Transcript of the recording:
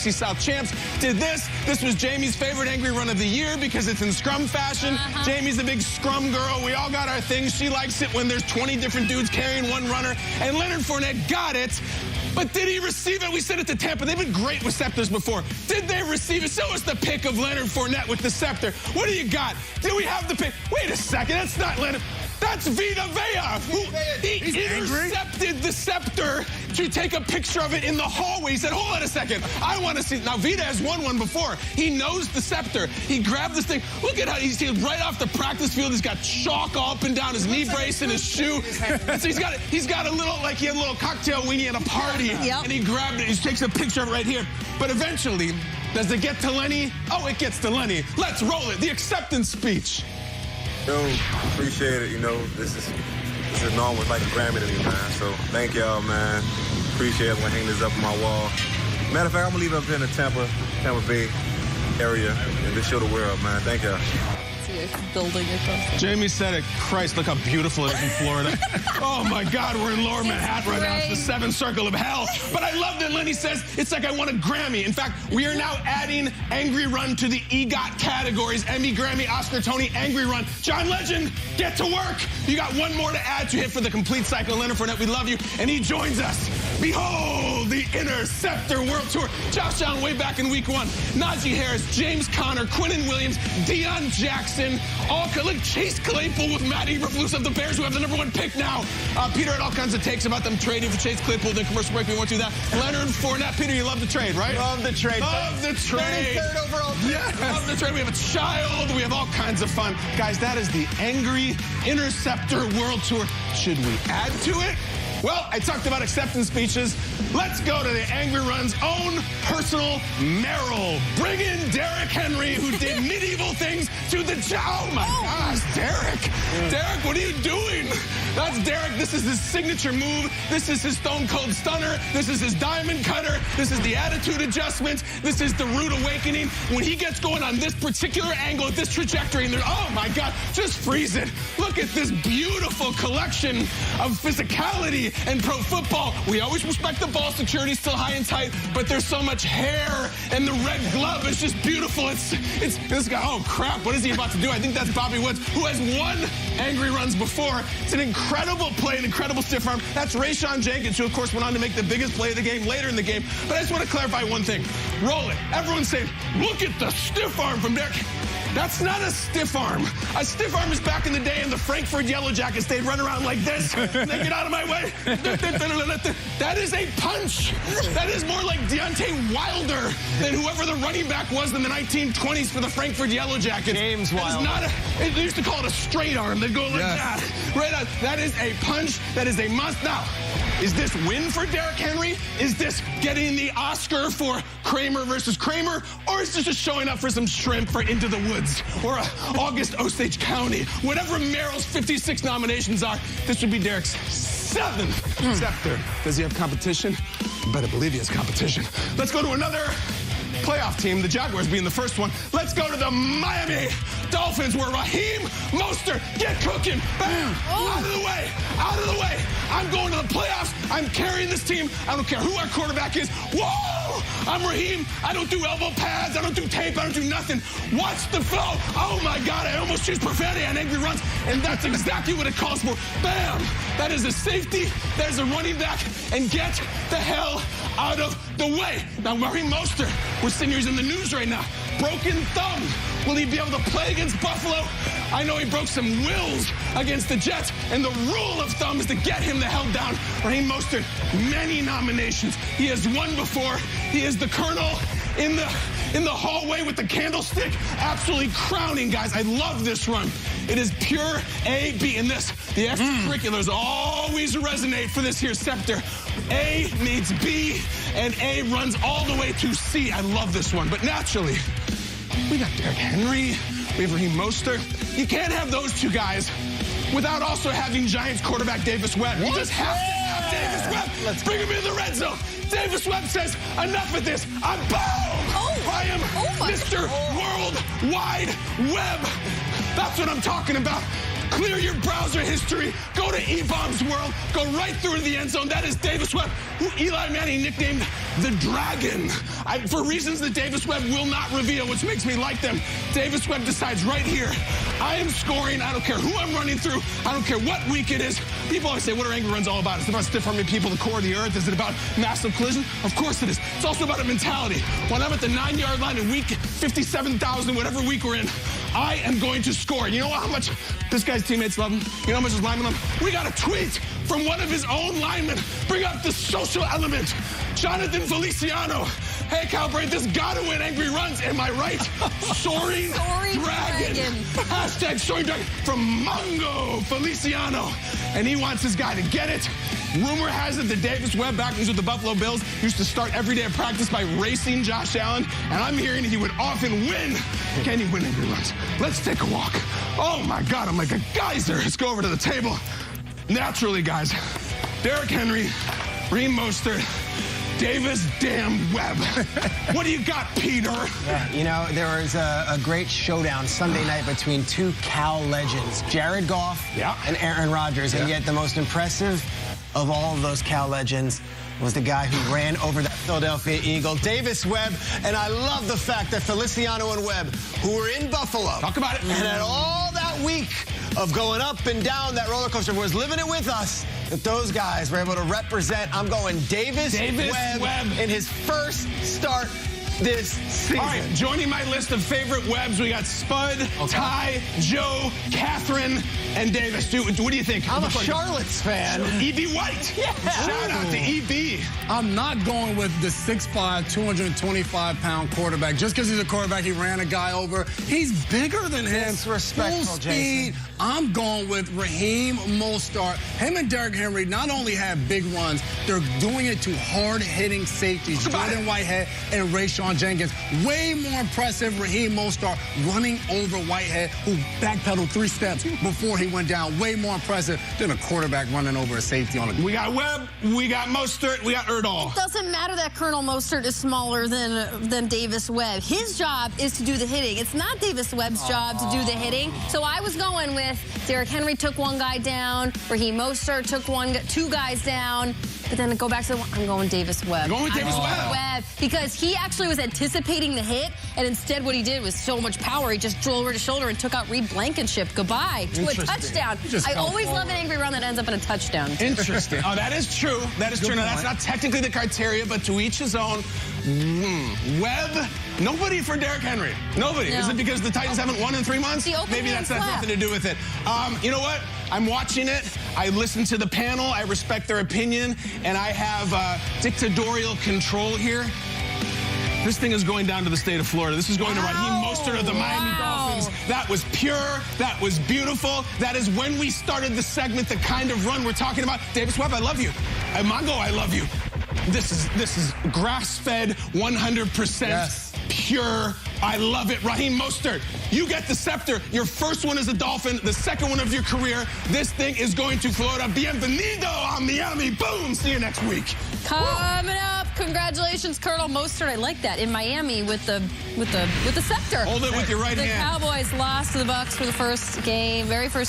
NFC South champs, did this. This was Jamie's favorite angry run of the year because it's in scrum fashion. Jamie's a big scrum girl. We all got our things. She likes it when there's 20 different dudes carrying one runner. And Leonard Fournette got it. But did he receive it? We sent it to Tampa. They've been great with scepters before. Did they receive it? Show us the pic of Leonard Fournette with the scepter. What do you got? Do we have the pic? Wait a second. That's not Leonard. That's Vita Vea, who he intercepted the scepter to take a picture of it in the hallway. He said, hold on a second. I want to see. Now, Vita has won one before. He knows the scepter. He grabbed this thing. Look at how he's right off the practice field. He's got chalk all up and down his knee brace and his shoe. So he's got a little, like he had a little cocktail weenie at a party. And he grabbed it. He takes a picture of it right here. But eventually, does it get to Lenny? Oh, it gets to Lenny. Let's roll it. The acceptance speech. Yo, appreciate it. You know, this is normal. It's like a Grammy to me, man. So thank y'all, man. Appreciate it. I'm gonna hang this up on my wall. Matter of fact, I'm gonna leave it up here in the Tampa Bay area and just show the world, man. Thank y'all. Building across. Jamie said it. Christ, look how beautiful it is in Florida. Oh my God, we're in Lower Manhattan right now. It's the seventh circle of hell. But I love that Lenny says it's like I won a Grammy. In fact, we are now adding Angry Run to the EGOT categories. Emmy, Grammy, Oscar, Tony, Angry Run. John Legend, get to work. You got one more to add to hit for the complete cycle. Leonard Fournette, we love you. And he joins us. Behold, the Interceptor World Tour. Josh Allen way back in week 1. Najee Harris, James Conner, Quinnen Williams, Deion Jackson. Look, Chase Claypool with Matt Eberflus of the Bears, who have the #1 pick now. Peter had all kinds of takes about them trading for Chase Claypool. Then commercial break, we won't do that. Leonard Fournette. Peter, you love the trade, right? Love the trade. Love the trade. 33rd overall pick. Yes. Love the trade. We have a child. We have all kinds of fun. Guys, that is the Angry Interceptor World Tour. Should we add to it? Well, I talked about acceptance speeches. Let's go to the Angry Run's own personal Merrill. Bring in Derrick Henry, who did medieval things to the job. Oh, my gosh, Derrick. Derrick, what are you doing? That's Derrick. This is his signature move. This is his Stone Cold Stunner. This is his Diamond Cutter. This is the attitude adjustment. This is the rude awakening. When he gets going on this particular angle, at this trajectory, and oh, my God, just freeze it. Look at this beautiful collection of physicality and pro football. We always respect the ball security, still high and tight, but there's so much hair, and the red glove is just beautiful. It's this guy. Oh crap! What is he about to do? I think that's Bobby Woods, who has won Angry Runs before. It's an incredible play, an incredible stiff arm. That's Rayshawn Jenkins, who of course went on to make the biggest play of the game later in the game. But I just want to clarify one thing. Roll it. Everyone's saying, look at the stiff arm from Derrick. That's not a stiff arm. A stiff arm is back in the day in the Frankfurt Yellow Jackets. They'd run around like this. And they get out of my way. That is a punch. That is more like Deontay Wilder than whoever the running back was in the 1920s for the Frankfurt Yellow Jackets. James Wilder. They used to call it a straight arm. They'd go like that. Right out. That is a punch. That is a must. Now, is this win for Derrick Henry? Is this getting the Oscar for Kramer versus Kramer? Or is this just showing up for some shrimp for Into the Woods or August Osage County? Whatever Merrill's 56 nominations are, this would be Derrick's 7th scepter. Does he have competition? You better believe he has competition. Let's go to another playoff team, the Jaguars being the first one. Let's go to the Miami Dolphins, where Raheem Mostert, get cooking. Bam! Out of the way! Out of the way! I'm going to the playoffs. I'm carrying this team. I don't care who our quarterback is. Whoa! I'm Raheem. I don't do elbow pads. I don't do tape. I don't do nothing. Watch the flow. Oh, my God. I almost choose profanity on Angry Runs, and that's exactly what it calls for. Bam! That is a safety. That is a running back. And get the hell out of the way. Now, Raheem Mostert, we're seeing he's in the news right now. Broken thumb. Will he be able to play against Buffalo? I know he broke some wills against the Jets, and the rule of thumb is to get him the hell down. Raheem Mostert, many nominations. He has won before. He is the colonel in the hallway with the candlestick. Absolutely crowning, guys. I love this run. It is pure A, B. And this, the extracurriculars always resonate for this here scepter. A meets B, and A runs all the way to C. I love this one. But naturally, we got Derrick Henry. We have Raheem Mostert. You can't have those two guys without also having Giants quarterback Davis Webb. You just have to have Davis Webb. Let's bring him in the red zone. Davis Webb says, enough of this. I'm boom! I am Mr. Worldwide Web. That's what I'm talking about. Clear your browser history. Go to E-Bomb's World. Go right through to the end zone. That is Davis Webb, who Eli Manning nicknamed the Dragon. For reasons that Davis Webb will not reveal, which makes me like them, Davis Webb decides right here, I am scoring. I don't care who I'm running through. I don't care what week it is. People always say, what are angry runs all about? Is it about stiff-arming people, the core of the earth? Is it about massive collision? Of course it is. It's also about a mentality. When I'm at the 9-yard line in week 57,000, whatever week we're in, I am going to score. You know how much this guy's teammates love him? You know how much his linemen love him? We got a tweet from one of his own linemen. Bring up the social element. Jonathan Feliciano. Hey, Cal Brandt, this gotta win angry runs. Am I right? Soaring Dragon. Hashtag Soaring Dragon from Mongo Feliciano. And he wants his guy to get it. Rumor has it that Davis Webb, back when he was with the Buffalo Bills, used to start every day of practice by racing Josh Allen. And I'm hearing he would often win. Can he win angry runs? Let's take a walk. Oh, my God, I'm like a geyser. Let's go over to the table. Naturally, guys, Derrick Henry, Raheem Mostert, Davis damn Webb. What do you got, Peter? Yeah, you know, there was a great showdown Sunday night between two Cal legends, Jared Goff and Aaron Rodgers, and yet the most impressive of all of those Cal legends was the guy who ran over that Philadelphia Eagle, Davis Webb. And I love the fact that Feliciano and Webb, who were in Buffalo, talk about it, and had all that week of going up and down that roller coaster, was living it with us, that those guys were able to represent. I'm going Davis Webb in his first start this season. All right, joining my list of favorite Webbs, we got Spud, Ty, Joe, Catherine, and Davis. Dude, what do you think? I'm a Charlotte's fan. E.B. White. Yeah. Shout out to E.B. I'm not going with the 6'5", 225-pound quarterback. Just because he's a quarterback, he ran a guy over. He's bigger than him. Disrespectful, Full speed. Jason. I'm going with Raheem Mostert. Him and Derrick Henry not only have big runs, they're doing it to hard-hitting safeties. Jordan Whitehead and Rayshawn Jenkins. Way more impressive, Raheem Mostert running over Whitehead, who backpedaled 3 steps before he went down. Way more impressive than a quarterback running over a safety on a... We got Webb, we got Mostert, we got Erdahl. It doesn't matter that Colonel Mostert is smaller than Davis Webb. His job is to do the hitting. It's not Davis Webb's job to do the hitting. So I was going with Derrick Henry took one guy down, Raheem Mostert took 2 guys down. But then go back to I'm going Davis Webb. Going with Davis Webb. Because he actually was anticipating the hit, and instead what he did was so much power, he just drove over the shoulder and took out Reed Blankenship. Goodbye to a touchdown. I always love an angry run that ends up in a touchdown. Interesting. Oh, that is true. That is true. Now, that's not technically the criteria, but to each his own. Webb, nobody for Derrick Henry. Nobody. No. Is it because the Titans haven't won in 3 months? Maybe that's nothing to do with it. You know what? I'm watching it. I listen to the panel. I respect their opinion. And I have dictatorial control here. This thing is going down to the state of Florida. This is going to Raheem Mostert of the Miami Dolphins. That was pure. That was beautiful. That is when we started the segment, the kind of run we're talking about. Davis Webb, I love you. Mongo, I love you. This is grass-fed, 100% pure. I love it. Raheem Mostert, you get the scepter. Your first one as a Dolphin, the second one of your career. This thing is going to Florida. Bienvenido a Miami. Boom. See you next week. Coming up, congratulations, Colonel Mostert. I like that in Miami with the scepter. Hold it with your right hand. The Cowboys lost to the Bucs for the first game, very first.